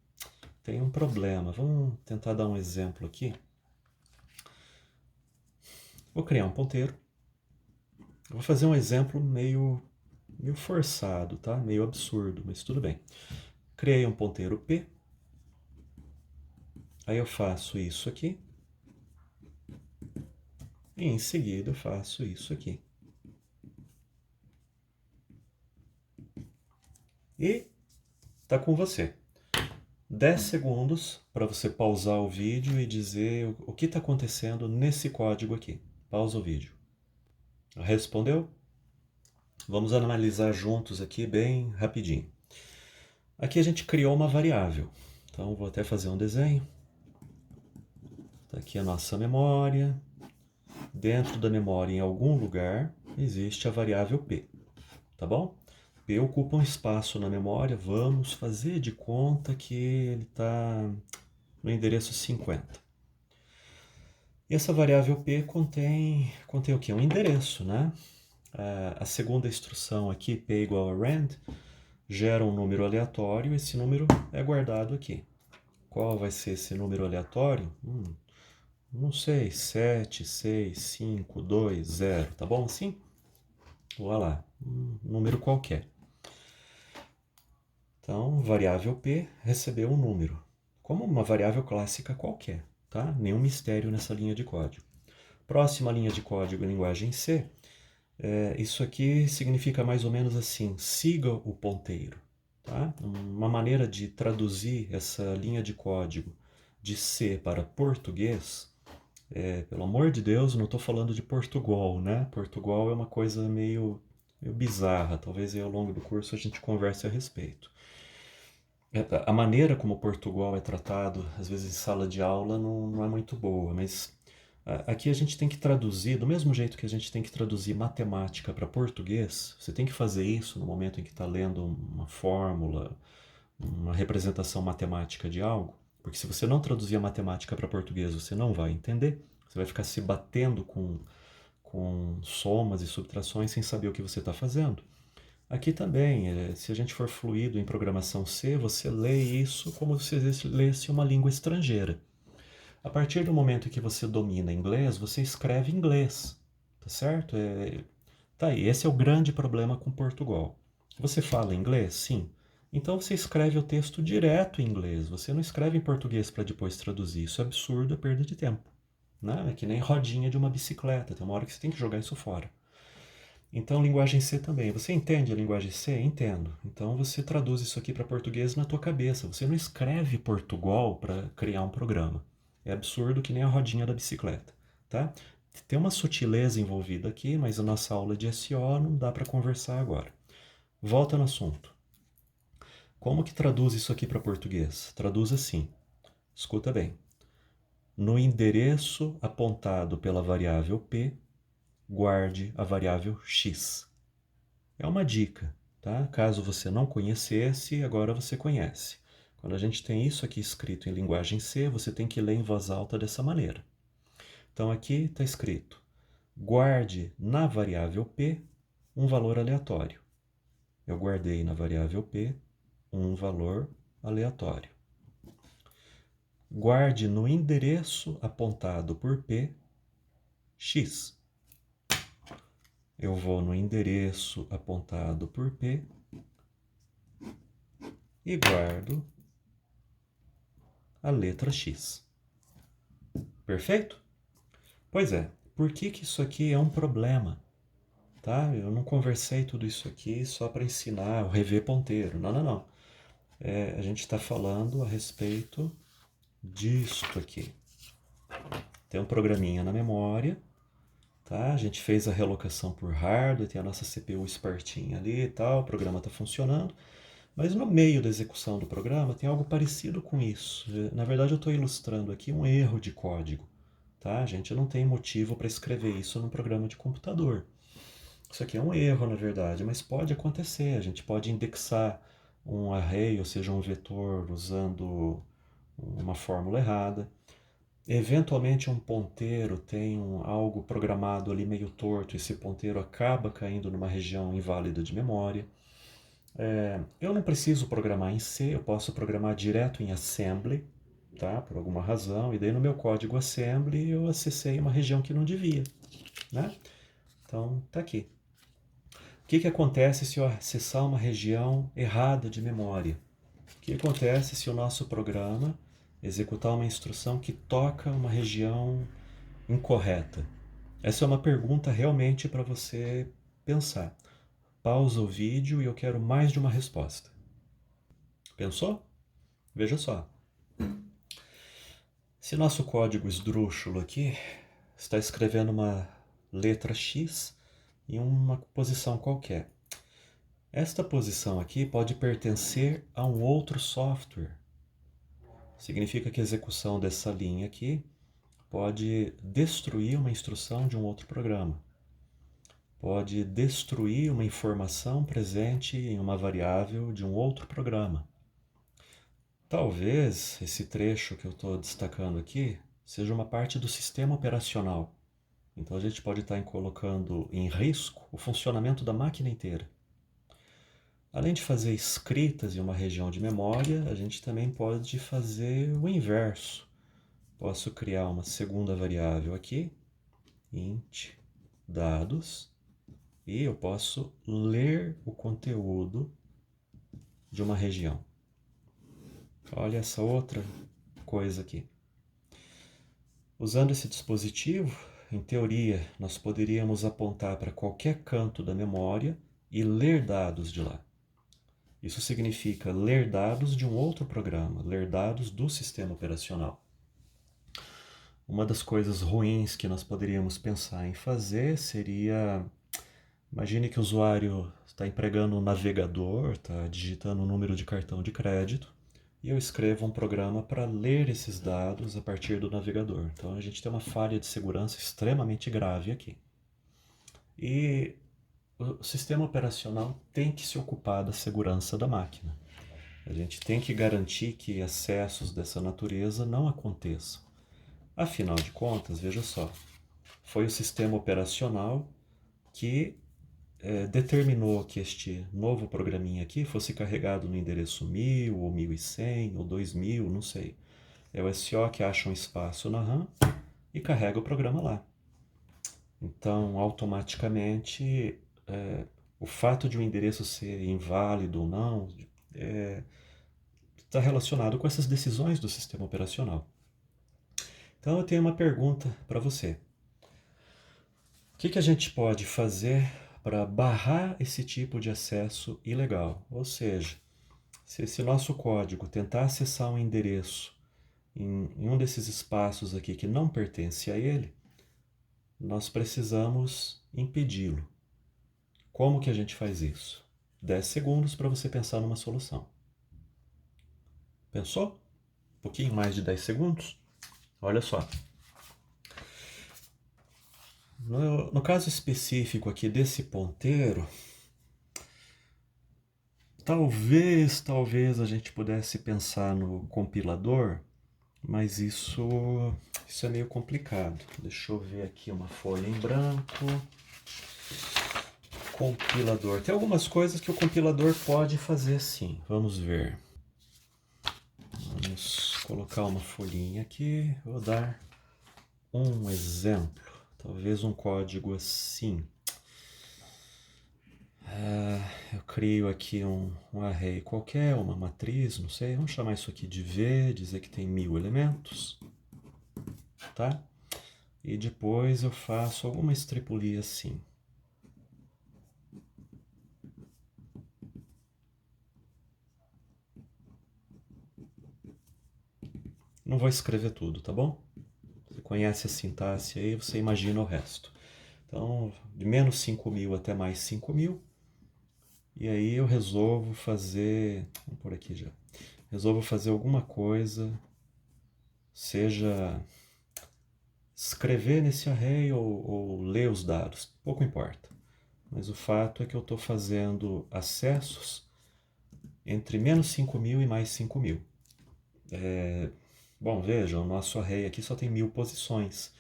tem um problema. Vamos tentar dar um exemplo aqui. Vou criar um ponteiro. Vou fazer um exemplo meio forçado, tá? Meio absurdo, mas tudo bem. Criei um ponteiro P. Aí eu faço isso aqui. E em seguida eu faço isso aqui. E tá com você. 10 segundos para você pausar o vídeo e dizer o que está acontecendo nesse código aqui. Pausa o vídeo. Respondeu? Vamos analisar juntos aqui bem rapidinho. Aqui a gente criou uma variável. Então vou até fazer um desenho. Está aqui a nossa memória. Dentro da memória, em algum lugar, existe a variável P. Tá bom? P ocupa um espaço na memória. Vamos fazer de conta que ele está no endereço 50. E essa variável P contém o quê? Um endereço, né? A segunda instrução aqui, P igual a rand, gera um número aleatório. Esse número é guardado aqui. Qual vai ser esse número aleatório? Não sei, 7, 6, 5, 2, 0, tá bom assim? Olha lá, um número qualquer. Então, variável P recebeu um número, como uma variável clássica qualquer, tá? Nenhum mistério nessa linha de código. Próxima linha de código em linguagem C, isso aqui significa mais ou menos assim, siga o ponteiro, tá? Uma maneira de traduzir essa linha de código de C para português, pelo amor de Deus, não estou falando de Portugal, né? Portugal é uma coisa meio bizarra, talvez aí ao longo do curso a gente converse a respeito. A maneira como Portugal é tratado, às vezes em sala de aula, não é muito boa, mas aqui a gente tem que traduzir, do mesmo jeito que a gente tem que traduzir matemática para português, você tem que fazer isso no momento em que está lendo uma fórmula, uma representação matemática de algo, porque se você não traduzir a matemática para português, você não vai entender, você vai ficar se batendo com somas e subtrações sem saber o que você está fazendo. Aqui também, se a gente for fluido em programação C, você lê isso como se você lesse uma língua estrangeira. A partir do momento que você domina inglês, você escreve inglês, tá certo? Tá aí, esse é o grande problema com Portugal. Você fala inglês? Sim. Então você escreve o texto direto em inglês, você não escreve em português para depois traduzir. Isso é absurdo, é perda de tempo, né? É que nem rodinha de uma bicicleta, tem uma hora que você tem que jogar isso fora. Então, linguagem C também. Você entende a linguagem C? Entendo. Então, você traduz isso aqui para português na tua cabeça. Você não escreve Portugal para criar um programa. É absurdo que nem a rodinha da bicicleta, tá? Tem uma sutileza envolvida aqui, mas a nossa aula de SEO não dá para conversar agora. Volta no assunto. Como que traduz isso aqui para português? Traduz assim. Escuta bem. No endereço apontado pela variável p, guarde a variável x. É uma dica, tá? Caso você não conhecesse, agora você conhece. Quando a gente tem isso aqui escrito em linguagem C, você tem que ler em voz alta dessa maneira. Então aqui está escrito: guarde na variável p um valor aleatório. Eu guardei na variável p um valor aleatório. Guarde no endereço apontado por p x. Eu vou no endereço apontado por p e guardo a letra x. Perfeito? Pois é, por que que isso aqui é um problema? Tá? Eu não conversei tudo isso aqui só para ensinar o rever ponteiro. Não, não, não. A gente está falando a respeito disto aqui. Tem um programinha na memória, tá? A gente fez a relocação por hardware, tem a nossa CPU espertinha ali e tal, o programa está funcionando. Mas no meio da execução do programa tem algo parecido com isso. Na verdade, eu estou ilustrando aqui um erro de código. Tá? A gente não tem motivo para escrever isso num programa de computador. Isso aqui é um erro, na verdade, mas pode acontecer. A gente pode indexar um array, ou seja, um vetor, usando uma fórmula errada. Eventualmente um ponteiro tem algo programado ali meio torto, esse ponteiro acaba caindo numa região inválida de memória. Eu não preciso programar em C, eu posso programar direto em assembly, tá? Por alguma razão, e daí no meu código assembly eu acessei uma região que não devia, né? Então, tá aqui. O que que acontece se eu acessar uma região errada de memória? O que acontece se o nosso programa executar uma instrução que toca uma região incorreta? Essa é uma pergunta realmente para você pensar. Pausa o vídeo e eu quero mais de uma resposta. Pensou? Veja só. Se nosso código esdrúxulo aqui está escrevendo uma letra X em uma posição qualquer, esta posição aqui pode pertencer a um outro software. Significa que a execução dessa linha aqui pode destruir uma instrução de um outro programa. Pode destruir uma informação presente em uma variável de um outro programa. Talvez esse trecho que eu estou destacando aqui seja uma parte do sistema operacional. Então a gente pode estar colocando em risco o funcionamento da máquina inteira. Além de fazer escritas em uma região de memória, a gente também pode fazer o inverso. Posso criar uma segunda variável aqui, int dados, e eu posso ler o conteúdo de uma região. Olha essa outra coisa aqui. Usando esse dispositivo, em teoria, nós poderíamos apontar para qualquer canto da memória e ler dados de lá. Isso significa ler dados de um outro programa, ler dados do sistema operacional. Uma das coisas ruins que nós poderíamos pensar em fazer seria... Imagine que o usuário está empregando um navegador, está digitando um número de cartão de crédito, e eu escrevo um programa para ler esses dados a partir do navegador. Então a gente tem uma falha de segurança extremamente grave aqui. E o sistema operacional tem que se ocupar da segurança da máquina. A gente tem que garantir que acessos dessa natureza não aconteçam. Afinal de contas, veja só, foi o sistema operacional que determinou que este novo programinha aqui fosse carregado no endereço 1000 ou 1100 ou 2000, não sei. É o SO que acha um espaço na RAM e carrega o programa lá. Então, automaticamente, o fato de um endereço ser inválido ou não está relacionado com essas decisões do sistema operacional. Então, eu tenho uma pergunta para você. O que a gente pode fazer para barrar esse tipo de acesso ilegal? Ou seja, se esse nosso código tentar acessar um endereço em um desses espaços aqui que não pertence a ele, nós precisamos impedi-lo. Como que a gente faz isso? 10 segundos para você pensar numa solução. Pensou? Um pouquinho mais de 10 segundos? Olha só. No caso específico aqui desse ponteiro, talvez a gente pudesse pensar no compilador, mas isso é meio complicado. Deixa eu ver aqui uma folha em branco. Compilador. Tem algumas coisas que o compilador pode fazer sim. Vamos ver. Vamos colocar uma folhinha aqui. Vou dar um exemplo. Talvez um código assim. Eu crio aqui um array qualquer, uma matriz, não sei. Vamos chamar isso aqui de V, dizer que tem 1000 elementos. Tá? E depois eu faço alguma estripulia assim. Não vou escrever tudo, tá bom? Você conhece a sintaxe aí, você imagina o resto. Então, de menos 5.000 até mais 5.000. E aí eu resolvo fazer... Vamos por aqui já. Resolvo fazer alguma coisa, seja escrever nesse array ou ler os dados, pouco importa. Mas o fato é que eu estou fazendo acessos entre menos 5.000 e mais 5.000. Bom, veja, o nosso array aqui só tem 1000 posições.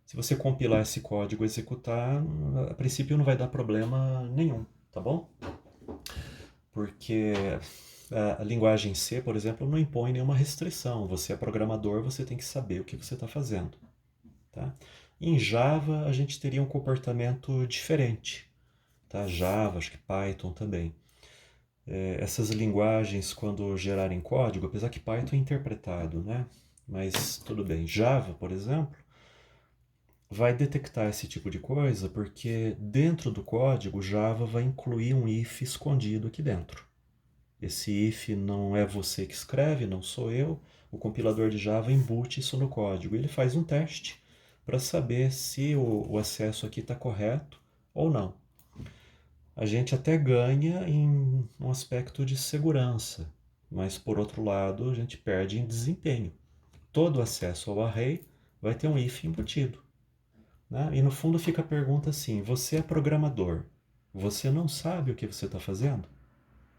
Se você compilar esse código e executar, a princípio não vai dar problema nenhum, tá bom? Porque a linguagem C, por exemplo, não impõe nenhuma restrição. Você é programador, você tem que saber o que você está fazendo. Tá? Em Java, a gente teria um comportamento diferente. Tá? Java, acho que Python também. Essas linguagens, quando gerarem código, apesar que Python é interpretado, né? Mas tudo bem. Java, por exemplo, vai detectar esse tipo de coisa porque dentro do código Java vai incluir um if escondido aqui dentro. Esse if não é você que escreve, não sou eu. O compilador de Java embute isso no código. Ele faz um teste para saber se o acesso aqui está correto ou não. A gente até ganha em um aspecto de segurança, mas por outro lado a gente perde em desempenho. Todo acesso ao array vai ter um if embutido. Né? E no fundo fica a pergunta assim, você é programador, você não sabe o que você está fazendo?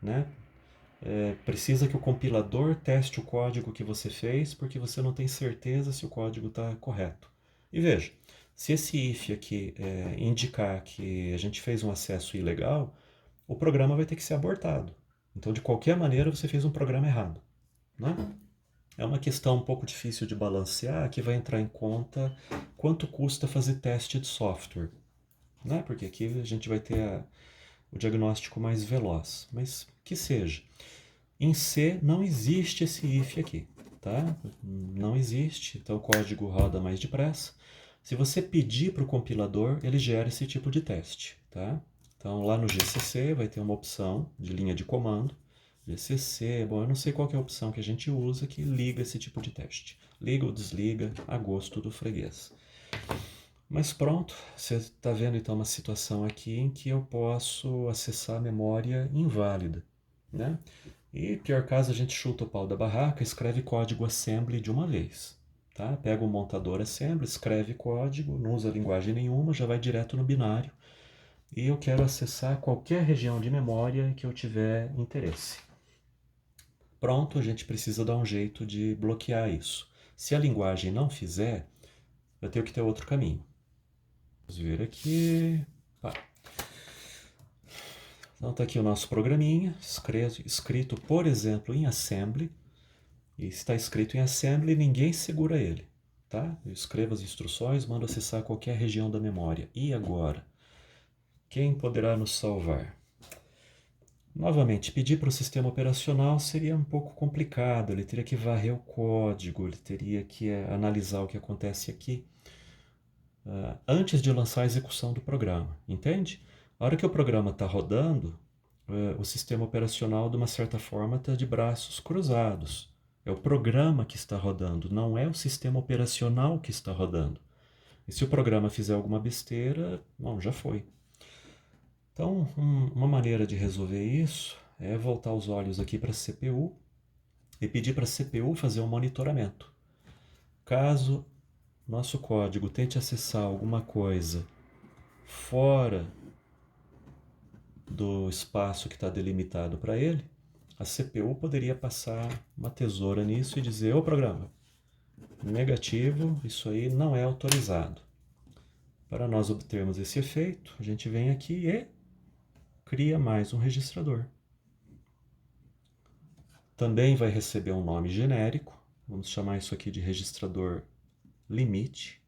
Né? Precisa que o compilador teste o código que você fez porque você não tem certeza se o código está correto. E veja, se esse if aqui indicar que a gente fez um acesso ilegal, o programa vai ter que ser abortado. Então, de qualquer maneira, você fez um programa errado. Né? É uma questão um pouco difícil de balancear, que vai entrar em conta quanto custa fazer teste de software. Né? Porque aqui a gente vai ter o diagnóstico mais veloz. Mas que seja. Em C não existe esse if aqui. Tá? Não existe, então o código roda mais depressa. Se você pedir para o compilador, ele gera esse tipo de teste. Tá? Então lá no GCC vai ter uma opção de linha de comando. GCC, bom, eu não sei qual que é a opção que a gente usa que liga esse tipo de teste. Liga ou desliga a gosto do freguês. Mas pronto, você está vendo então uma situação aqui em que eu posso acessar a memória inválida. Né? E, pior caso, a gente chuta o pau da barraca, escreve código assembly de uma vez. Tá? Pega o montador assembly, escreve código, não usa linguagem nenhuma, já vai direto no binário. E eu quero acessar qualquer região de memória que eu tiver interesse. Pronto, a gente precisa dar um jeito de bloquear isso. Se a linguagem não fizer, eu tenho que ter outro caminho. Vamos ver aqui. Então está aqui o nosso programinha, escrito, por exemplo, em Assembly. E se está escrito em Assembly, ninguém segura ele. Tá? Eu escrevo as instruções, mando acessar qualquer região da memória. E agora? Quem poderá nos salvar? Novamente, pedir para o sistema operacional seria um pouco complicado. Ele teria que varrer o código, ele teria que analisar o que acontece aqui antes de lançar a execução do programa. Entende? A hora que o programa está rodando, o sistema operacional, de uma certa forma, está de braços cruzados. É o programa que está rodando, não é o sistema operacional que está rodando. E se o programa fizer alguma besteira, bom, já foi. Então, uma maneira de resolver isso é voltar os olhos aqui para a CPU e pedir para a CPU fazer um monitoramento. Caso nosso código tente acessar alguma coisa fora do espaço que está delimitado para ele, a CPU poderia passar uma tesoura nisso e dizer: ô programa, negativo, isso aí não é autorizado. Para nós obtermos esse efeito, a gente vem aqui e cria mais um registrador. Também vai receber um nome genérico, vamos chamar isso aqui de registrador limite.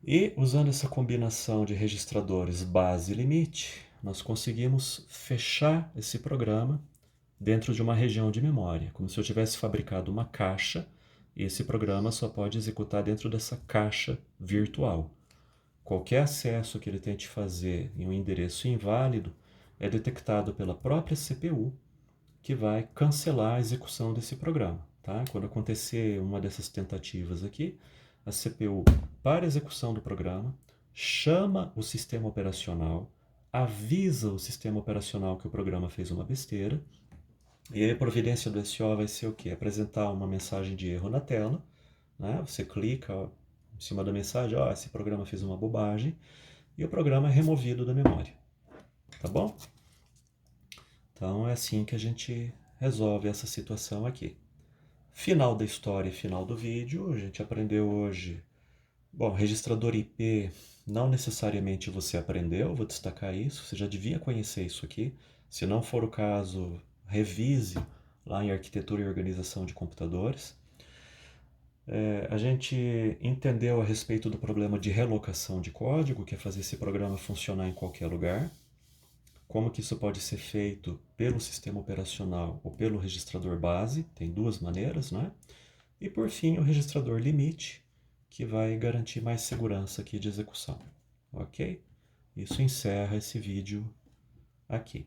E usando essa combinação de registradores base e limite, nós conseguimos fechar esse programa dentro de uma região de memória, como se eu tivesse fabricado uma caixa e esse programa só pode executar dentro dessa caixa virtual. Qualquer acesso que ele tente fazer em um endereço inválido é detectado pela própria CPU, que vai cancelar a execução desse programa. Tá? Quando acontecer uma dessas tentativas aqui, a CPU para a execução do programa, chama o sistema operacional, avisa o sistema operacional que o programa fez uma besteira, e a providência do SO vai ser o quê? Apresentar uma mensagem de erro na tela, né? Você clica em cima da mensagem, ó, esse programa fez uma bobagem, e o programa é removido da memória. Tá bom? Então é assim que a gente resolve essa situação aqui. Final da história e final do vídeo, a gente aprendeu hoje. Bom, registrador IP não necessariamente você aprendeu, vou destacar isso, você já devia conhecer isso aqui. Se não for o caso, revise lá em Arquitetura e Organização de Computadores. A gente entendeu a respeito do problema de relocação de código, que é fazer esse programa funcionar em qualquer lugar. Como que isso pode ser feito pelo sistema operacional ou pelo registrador base, tem duas maneiras, né? E por fim o registrador limite, que vai garantir mais segurança aqui de execução, ok? Isso encerra esse vídeo aqui.